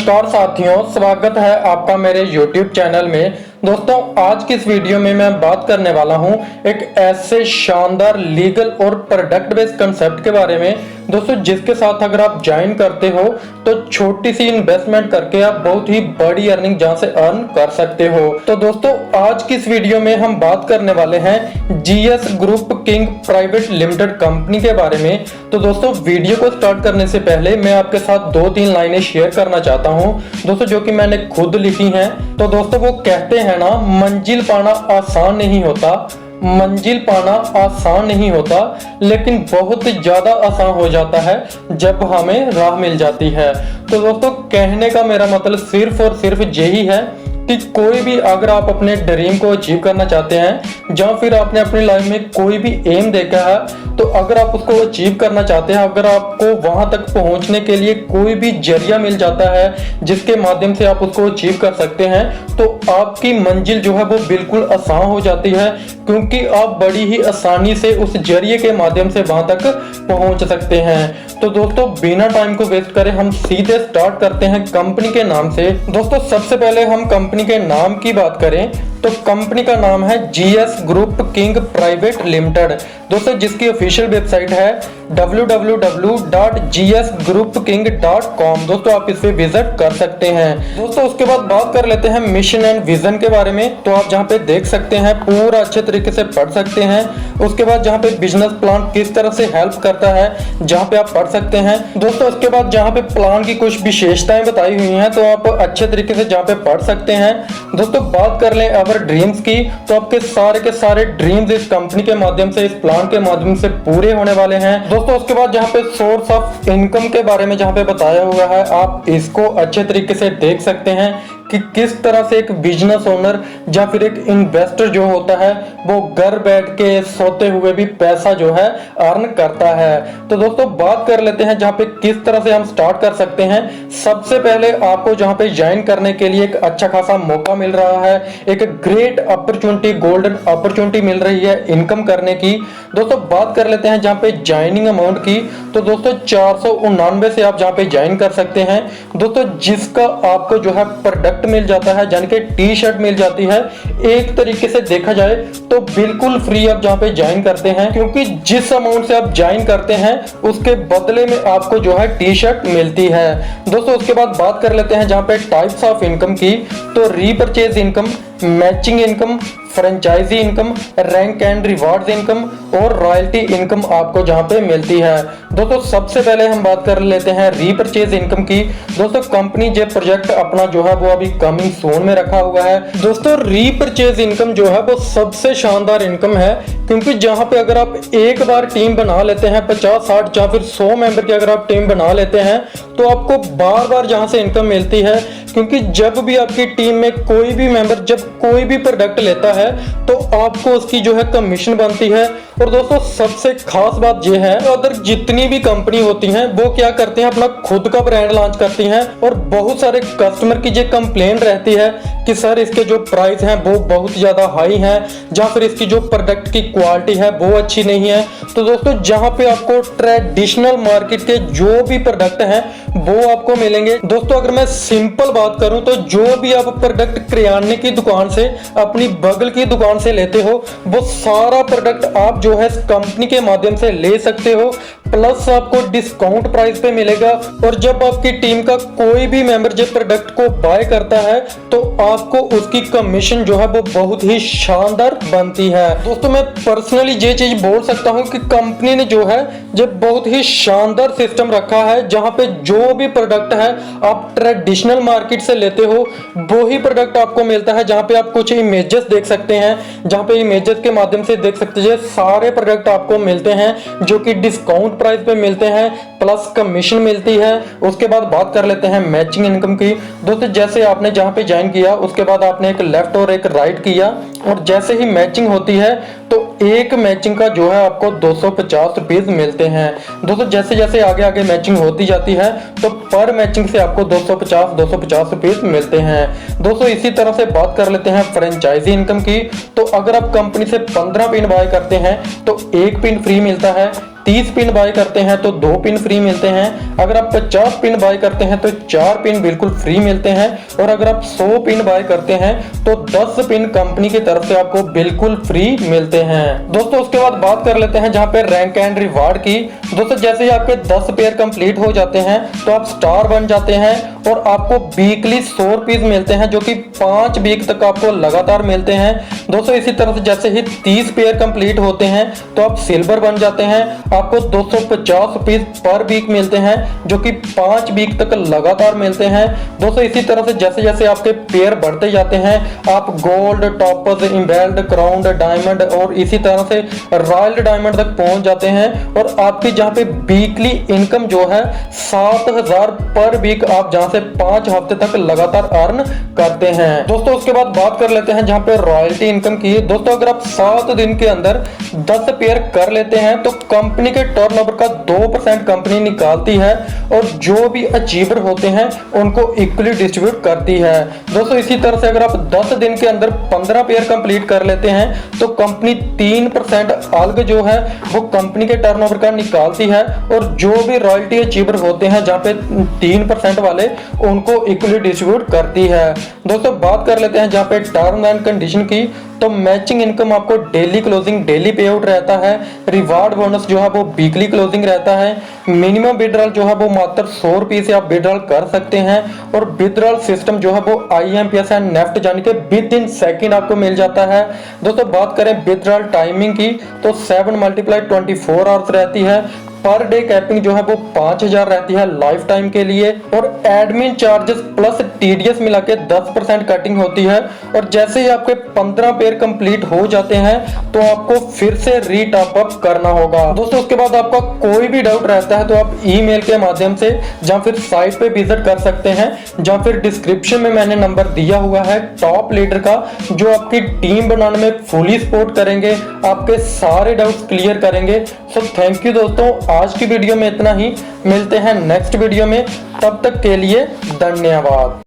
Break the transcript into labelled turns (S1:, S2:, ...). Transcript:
S1: नमस्कार साथियों, स्वागत है आपका मेरे YouTube चैनल में। दोस्तों, आज की इस वीडियो में मैं बात करने वाला हूं एक ऐसे शानदार लीगल और प्रोडक्ट बेस्ड कंसेप्ट के बारे में दोस्तों, जिसके साथ अगर आप ज्वाइन करते हो तो छोटी सी इन्वेस्टमेंट करके आप बहुत ही बड़ी अर्निंग जहां से अर्न कर सकते हो। तो दोस्तों, आज की इस वीडियो में हम बात करने वाले हैं GS group king private limited company के बारे में। तो दोस्तों, वीडियो को स्टार्ट करने से पहले मैं आपके साथ 2-3 लाइनें शेयर करना चाहता हूं दोस्तों, जो कि मैंने खुद लिखी हैं। तो दोस्तों, वो कहते हैं ना, मंजिल पाना आसान नहीं होता, मंजिल पाना आसान नहीं होता, लेकिन बहुत ज्यादा आसान हो जाता है जब हमें राह मिल जाती है। तो दोस्तों, कहने का मेरा मतलब सिर्फ और सिर्फ यही है कि कोई भी अगर आप अपने ड्रीम को अचीव करना चाहते हैं या फिर आपने अपनी लाइफ में कोई भी एम देखा है, तो अगर आप उसको अचीव करना चाहते हैं, अगर आपको वहां तक पहुंचने के लिए कोई भी जरिया मिल जाता है जिसके माध्यम से आप उसको अचीव कर सकते हैं, तो आपकी मंजिल जो है वो बिल्कुल आसान हो जाती है, क्योंकि आप बड़ी ही आसानी से उस जरिए के माध्यम से वहां तक पहुंच सकते हैं। तो दोस्तों, बिना टाइम को वेस्ट करे हम सीधे स्टार्ट करते हैं कंपनी के नाम से। दोस्तों, सबसे पहले हम कंपनी के नाम की बात करें तो कंपनी का नाम है GS group king private limited दोस्तों, जिसकी ऑफिशियल वेबसाइट है www.gsgroupking.com। दोस्तों, आप इस पे विजिट कर सकते हैं। दोस्तों, उसके बाद बात कर लेते हैं मिशन एंड विजन के बारे में। तो आप जहां पे देख सकते हैं, पूरा अच्छे तरीके से पढ़ सकते हैं। उसके बाद जहां पे बिजनेस प्लान किस तरह से हेल्प करता है, जहां पे आप पढ़ सकते हैं। दोस्तों, उसके बाद जहां पे प्लान की कुछ विशेषताएं बताई हुई हैं, तो आप अच्छे तरीके से जहां पे पढ़ सकते हैं। दोस्तों, बात कर लें अवर ड्रीम्स की, तो आपके सारे के सारे ड्रीम्स इस कंपनी के माध्यम से, इस प्लान के माध्यम से पूरे होने वाले हैं। दोस्तों, उसके बाद जहां पे सोर्स ऑफ इनकम के बारे में जहां पे बताया हुआ है, आप इसको अच्छे तरीके से देख सकते हैं कि किस तरह से एक बिजनेस ओनर या फिर एक इन्वेस्टर जो होता है वो घर बैठ के सोते हुए भी पैसा जो है अर्न करता है। तो दोस्तों, बात कर लेते हैं जहां पे किस तरह से हम स्टार्ट कर सकते हैं। सबसे पहले आपको जहां पे ज्वाइन करने के लिए एक अच्छा खासा मौका मिल रहा है, एक ग्रेट अपॉर्चुनिटी, गोल्डन अपॉर्चुनिटी मिल रही है इनकम करने की। दोस्तों, बात कर लेते हैं जहां पे ज्वाइनिंग अमाउंट की, तो दोस्तों 499 से आप जहां पे ज्वाइन कर सकते हैं दोस्तों, जिसका आपको जो है प्रोडक्ट मिल जाता है, यानी कि टी शर्ट मिल जाती है। एक तरीके से देखा जाए तो बिल्कुल फ्री आप जहां पे ज्वाइन करते हैं, क्योंकि जिस अमाउंट से आप ज्वाइन करते हैं उसके बदले में आपको जो है टी शर्ट मिलती है। दोस्तों, उसके बाद बात कर लेते हैं जहां पे टाइप्स ऑफ इनकम की, तो repurchase income, matching income, franchisee income, rank and rewards income और रॉयल्टी इनकम आपको जहां पे मिलती है। दोस्तों, सबसे पहले हम बात कर लेते हैं रीपरचेज इनकम की। दोस्तों, कंपनी जो प्रोजेक्ट अपना जो है वो अभी कमिंग सून में रखा हुआ है। दोस्तों, रीपरचेज इनकम जो है वो सबसे शानदार इनकम है, क्योंकि जहां पे अगर आप एक बार टीम बना लेते हैं, 50-60 या फिर 100 मेंबर की अगर आप टीम बना लेते हैं, तो आपको बार बार जहां से इनकम मिलती है। क्योंकि जब भी आपकी टीम में कोई भी मेंबर जब कोई भी प्रोडक्ट लेता है तो आपको उसकी जो है कमीशन बनती है। और दोस्तों, सबसे खास बात यह है, अगर जितनी भी कंपनी होती हैं वो क्या करती हैं, अपना खुद का ब्रांड लॉन्च करती हैं, और बहुत सारे कस्टमर की जो कंप्लेन रहती है कि सर इसके जो प्राइस हैं वो बहुत ज्यादा हाई हैं, या फिर इसकी जो प्रोडक्ट की क्वालिटी है वो अच्छी नहीं है। तो दोस्तों, जहां पे आपको ट्रेडिशनल मार्केट के जो भी प्रोडक्ट हैं वो आपको मिलेंगे। दोस्तों, अगर मैं सिंपल बात करूं तो जो भी आप प्रोडक्ट किराने की दुकान से, अपनी बगल की दुकान से लेते हो, वो सारा प्रोडक्ट आप जो है कंपनी के माध्यम से ले सकते हो, प्लस आपको डिस्काउंट प्राइस पे मिलेगा। और जब आपकी टीम का कोई भी मेंबर जब प्रोडक्ट को बाय करता है तो आपको उसकी कमीशन जो है वो बहुत ही शानदार बनती है। दोस्तों, मैं पर्सनली ये चीज बोल सकता हूं कि कंपनी ने जो है जब बहुत ही शानदार सिस्टम रखा है, जहां पे जो भी प्रोडक्ट है आप ट्रेडिशनल मार्केट से लेते हो वो ही प्रोडक्ट आपको मिलता है। जहां पे आप कुछ इमेजेस देख सकते हैं, जहां पे इमेजेस के माध्यम से देख सकते हैं सारे प्रोडक्ट आपको मिलते हैं जो कि डिस्काउंट प्राइस पे मिलते हैं, प्लस कमीशन मिलती है। उसके बाद बात कर लेते हैं मैचिंग इनकम की। दोस्तों, जैसे आपने जहां पे ज्वाइन किया उसके बाद आपने एक लेफ्ट और एक राइट किया, और जैसे ही मैचिंग होती है तो एक मैचिंग का जो है आपको 250 रुपीज मिलते हैं। दोस्तों, जैसे जैसे आगे आगे मैचिंग होती जाती है तो पर मैचिंग से आपको 250 रुपीज मिलते हैं। दोस्तों, इसी तरह से बात कर लेते हैं फ्रेंचाइजी इनकम की। तो अगर आप कंपनी से 15 पिन बाय करते हैं तो एक पिन फ्री मिलता है, 30 पिन बाय करते हैं तो 2 पिन फ्री मिलते हैं। अगर आप 50 पिन बाय करते हैं तो 4 पिन बिल्कुल फ्री मिलते हैं। और अगर आप 100 पिन बाय करते हैं तो 10 पिन कंपनी की तरफ से आपको बिल्कुल फ्री मिलते हैं। दोस्तों उसके बाद बात कर लेते हैं जहां पे रैंक एंड रिवार्ड की। दोस्तों जैसे ही आपके 10 पेयर कंप्लीट हो जाते हैं तो आप स्टार बन जाते हैं और आपको वीकली 100 रुपीज मिलते हैं, जो कि 5 वीक तक आपको लगातार मिलते हैं। दोस्तों इसी तरह से जैसे ही 30 पेयर कंप्लीट होते हैं तो आप सिल्वर बन जाते हैं, आपको 250 रुपीज पर वीक मिलते हैं, जो कि 5 वीक तक लगातार मिलते हैं। दोस्तों इसी तरह से जैसे जैसे आपके पेयर बढ़ते जाते हैं आप गोल्ड, टॉपर्स, इम्बेल्ड, क्राउन, डायमंड और इसी तरह से रॉयल डायमंड तक पहुंच जाते हैं और आपकी जहां पे वीकली इनकम जो है 7000 पर वीक आप जहां से 5 हफ्ते तक लगातार अर्न करते हैं। दोस्तों उसके बाद बात कर लेते हैं जहां पे रॉयल्टी इनकम की। दोस्तों अगर आप 7 दिन के अंदर 10 पेयर कर लेते हैं तो कंपनी के टर्नओवर का 2% कंपनी निकालती है और जो भी अचीवर होते हैं उनको इक्वली डिस्ट्रीब्यूट करती है। दोस्तों इसी तरह से अगर आप 10 दिन के अंदर 15 पेयर कंप्लीट कर लेते हैं तो कंपनी 3% अलग जो है वो कंपनी के टर्नओवर का निकालती है और जो भी रॉयल्टी अचीवर होते हैं जहां पे 3% वाले उनको इक्वली डिस्ट्रीब्यूट करती है। दोस्तों बात कर लेते हैं जहां पे टर्म एंड कंडीशन की। तो मैचिंग इनकम आपको डेली क्लोजिंग डेली पे आउट रहता है, रिवार्ड बोनस जो है वो वीकली क्लोजिंग रहता है, मिनिमम विड्रॉल जो है वो मात्र 100 रुपये से आप विड्रॉल कर सकते हैं और विड्रॉल सिस्टम जो है वो IMPS एंड नेफ्ट यानी कि विद इन सेकंड आपको मिल जाता है। दोस्तों बात करें विड्रॉल टाइमिंग की तो 7 × 24 आवर्स रहती है। पर डे कैपिंग जो है वो 5000 रहती है लाइफ टाइम के लिए और एडमिन चार्जेस प्लस TDS मिला के 10% कटिंग होती है। और जैसे ही आपके 15 पेयर कंप्लीट हो जाते हैं तो आपको फिर से रीटॉप अप करना होगा। दोस्तों उसके बाद आपका कोई भी डाउट रहता है तो आप ईमेल के माध्यम से या फिर साइट पे विजिट कर सकते हैं, या फिर डिस्क्रिप्शन में मैंने नंबर दिया हुआ है टॉप लीडर का, जो आपकी टीम बनाने में फुली सपोर्ट करेंगे, आपके सारे डाउट्स क्लियर करेंगे। सो थैंक यू दोस्तों, आज की वीडियो में इतना ही। मिलते हैं नेक्स्ट वीडियो में, तब तक के लिए धन्यवाद।